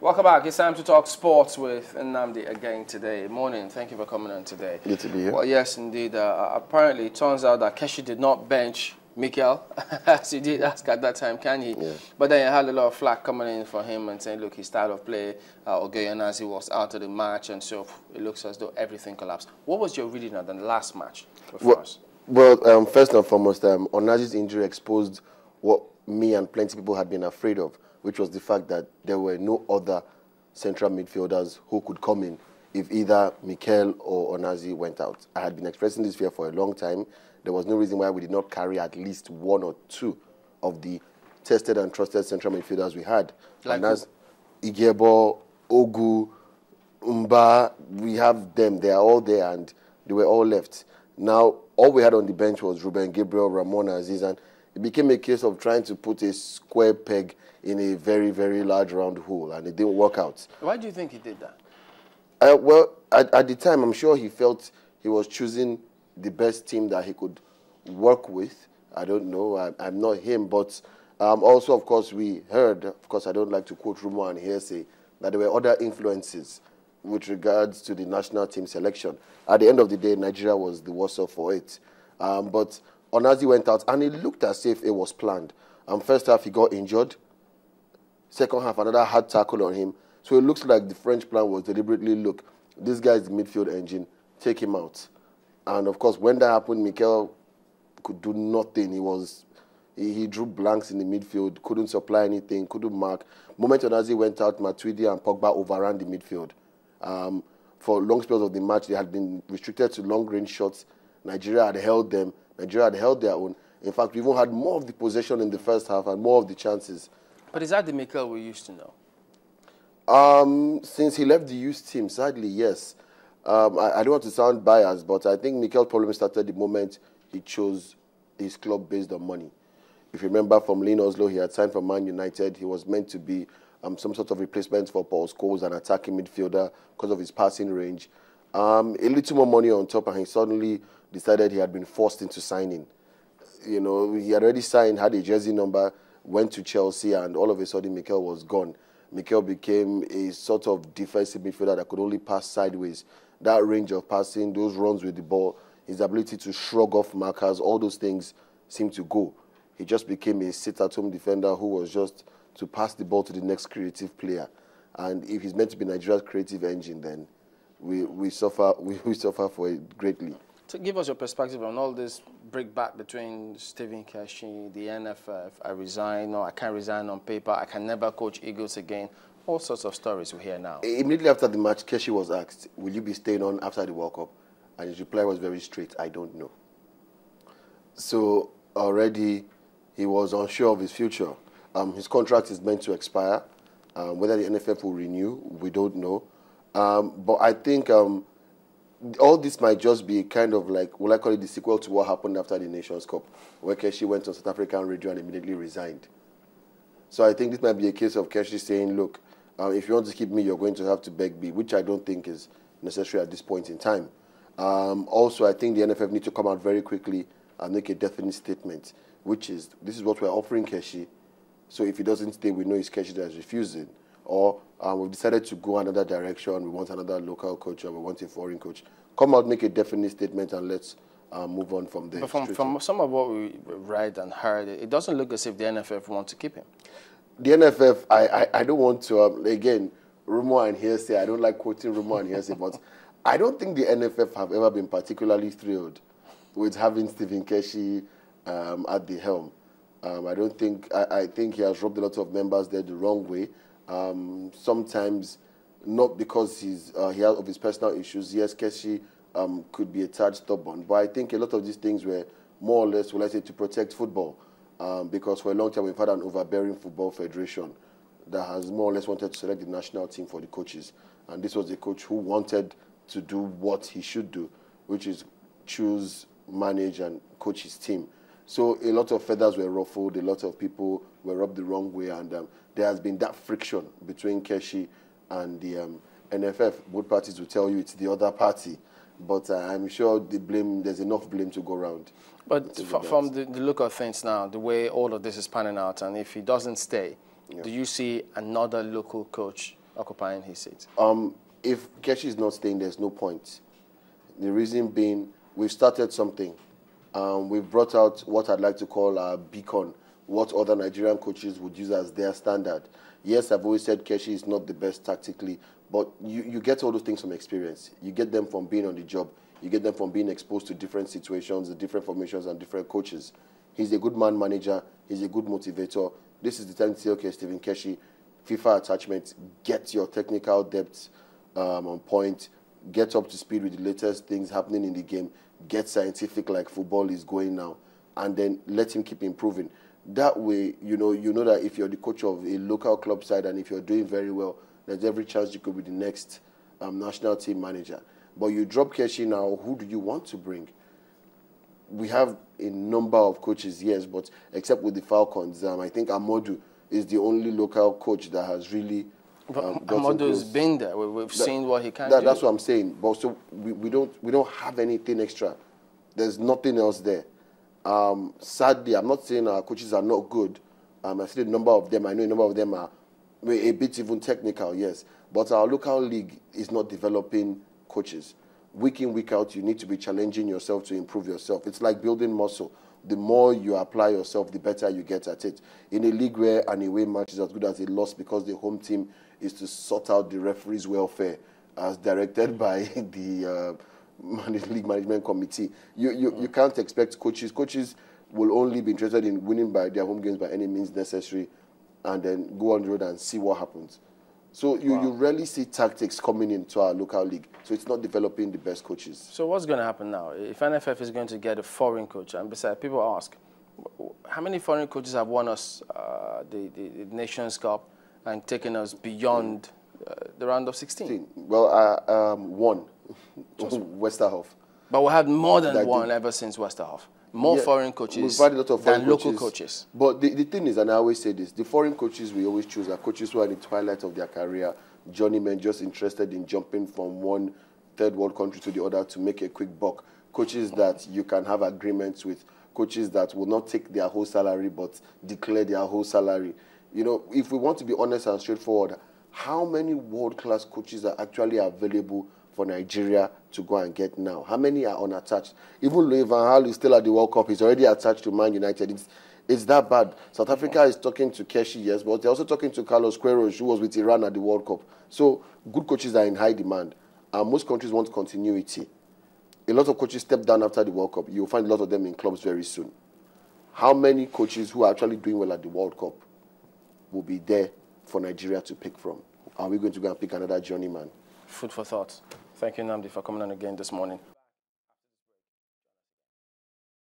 Welcome back. It's time to talk sports with Nnamdi again today. Morning. Thank you for coming on today. Good to be here. Well, yes, indeed. Apparently, it turns out that Keshi did not bench Mikel, as he did ask at that time, can he? Yeah. But then you had a lot of flack coming in for him and saying, look, his style of play, as he was out of the match, and so it looks as though everything collapsed. What was your reading of the last match for us? Well, first and foremost, Onazi's injury exposed what me and plenty of people had been afraid of, which was the fact that there were no other central midfielders who could come in if either Mikel or Onazi went out. I had been expressing this fear for a long time. There was no reason why we did not carry at least one or two of the tested and trusted central midfielders we had. Like Onazi, Igebo, Ogu, Umba, we have them. They are all there and they were all left. Now, all we had on the bench was Reuben, Gabriel, Ramon, Azeez, and it became a case of trying to put a square peg in a very, very large round hole, and it didn't work out. Why do you think he did that? Well, at the time, I'm sure he felt he was choosing the best team that he could work with. I don't know. I'm not him, but also, of course, we heard, of course, I don't like to quote rumor and hearsay, that there were other influences with regards to the national team selection. At the end of the day, Nigeria was the worse off for it. But Onazi went out, and it looked as if it was planned. First half, he got injured. Second half, another hard tackle on him. So it looks like the French plan was deliberately, look, this guy's the midfield engine, take him out. And of course, when that happened, Mikel could do nothing. He drew blanks in the midfield, couldn't supply anything, couldn't mark. The moment Onazi went out, Matuidi and Pogba overran the midfield. For long spells of the match, they had been restricted to long-range shots. Nigeria had held them. Nigeria had held their own. In fact, we even had more of the possession in the first half and more of the chances. But is that the Mikel we used to know? Since he left the youth team, sadly, yes. I don't want to sound biased, but I think Mikel's problem started the moment he chose his club based on money. If you remember from Lynn Oslo, he had signed for Man United. He was meant to be some sort of replacement for Paul Scholes, an attacking midfielder, because of his passing range. A little more money on top, and he suddenly decided he had been forced into signing. You know, he had already signed, had a jersey number, went to Chelsea, and all of a sudden Mikel was gone. Mikel became a sort of defensive midfielder that could only pass sideways. That range of passing, those runs with the ball, his ability to shrug off markers, all those things seemed to go. He just became a sit-at-home defender who was just to pass the ball to the next creative player. And if he's meant to be Nigeria's creative engine, then we suffer for it greatly. So give us your perspective on all this breakback between Stephen Keshi, the NFF, I resign, or I can't resign on paper, I can never coach Eagles again. All sorts of stories we hear now. Immediately after the match, Keshi was asked, will you be staying on after the World Cup? And his reply was very straight, I don't know. So already he was unsure of his future. His contract is meant to expire. Whether the NFF will renew, we don't know. But I think all this might just be kind of like, will I call it the sequel to what happened after the Nations Cup, where Keshi went on South African radio and immediately resigned. So I think this might be a case of Keshi saying, look, if you want to keep me, you're going to have to beg me, which I don't think is necessary at this point in time. Also, I think the NFF need to come out very quickly and make a definite statement, which is, this is what we're offering Keshi. So if he doesn't stay, we know it's Keshi that is refusing. Or we've decided to go another direction, we want another local coach or we want a foreign coach. Come out, make a definite statement, and let's move on from there. But from some of what we read and heard, it doesn't look as if the NFF want to keep him. The NFF, I don't want to, again, rumor and hearsay, I don't like quoting rumor and hearsay, but I don't think the NFF have ever been particularly thrilled with having Stephen Keshi at the helm. I think he has rubbed a lot of members there the wrong way. Sometimes not because he has of his personal issues. Yes, Keshi could be a tad stubborn, but I think a lot of these things were more or less, well, I say, to protect football. Because for a long time we've had an overbearing football federation that has more or less wanted to select the national team for the coaches. And this was a coach who wanted to do what he should do, which is choose, manage, and coach his team. So a lot of feathers were ruffled, a lot of people were rubbed the wrong way, and there has been that friction between Keshi and the NFF. Both parties will tell you it's the other party, but I'm sure there's enough blame to go around. But from the look of things now, the way all of this is panning out, and if he doesn't stay, do you see another local coach occupying his seat? If Keshi is not staying, there's no point. The reason being, we've started something. We've brought out what I'd like to call a beacon, what other Nigerian coaches would use as their standard. Yes, I've always said Keshi is not the best tactically, but you get all those things from experience. You get them from being on the job. You get them from being exposed to different situations, different formations, and different coaches. He's a good man manager. He's a good motivator. This is the time to say, okay, Stephen Keshi, FIFA attachment, get your technical depth on point, get up to speed with the latest things happening in the game, get scientific like football is going now, and then let him keep improving. That way, you know that if you're the coach of a local club side and if you're doing very well, there's every chance you could be the next national team manager. But you drop Keshi now, who do you want to bring? We have a number of coaches, yes, but except with the Falcons, I think Amodu is the only local coach that has really Amodu has been there. We've seen what he can do. That's what I'm saying. But so we don't have anything extra. There's nothing else there. Sadly, I'm not saying our coaches are not good. I see a number of them. I know a number of them are a bit even technical, yes. But our local league is not developing coaches. Week in, week out, you need to be challenging yourself to improve yourself. It's like building muscle. The more you apply yourself, the better you get at it. In a league where an away match is as good as a loss because the home team is to sort out the referee's welfare as directed by the league management committee. You can't expect coaches. Coaches will only be interested in winning by their home games by any means necessary and then go on the road and see what happens. So you rarely see tactics coming into our local league. So it's not developing the best coaches. So what's going to happen now? If NFF is going to get a foreign coach, and besides, people ask, how many foreign coaches have won us the Nations Cup and taken us beyond the round of 16? Well, one, Westerhoff. But we had more than one ever since Westerhoff. More foreign coaches than local coaches. But the thing is, and I always say this, the foreign coaches we always choose are coaches who are in the twilight of their career, journeymen just interested in jumping from one third world country to the other to make a quick buck. Coaches that you can have agreements with, coaches that will not take their whole salary but declare their whole salary. You know, if we want to be honest and straightforward, how many world-class coaches are actually available for Nigeria to go and get now? How many are unattached? Even Louis van Gaal is still at the World Cup. He's already attached to Man United. It's that bad. South Africa is talking to Keshi, yes, but they're also talking to Carlos Queiroz, who was with Iran at the World Cup. So good coaches are in high demand. And most countries want continuity. A lot of coaches step down after the World Cup. You'll find a lot of them in clubs very soon. How many coaches who are actually doing well at the World Cup will be there for Nigeria to pick from? Are we going to go and pick another journeyman? Food for thought. Thank you, Nnamdi, for coming on again this morning.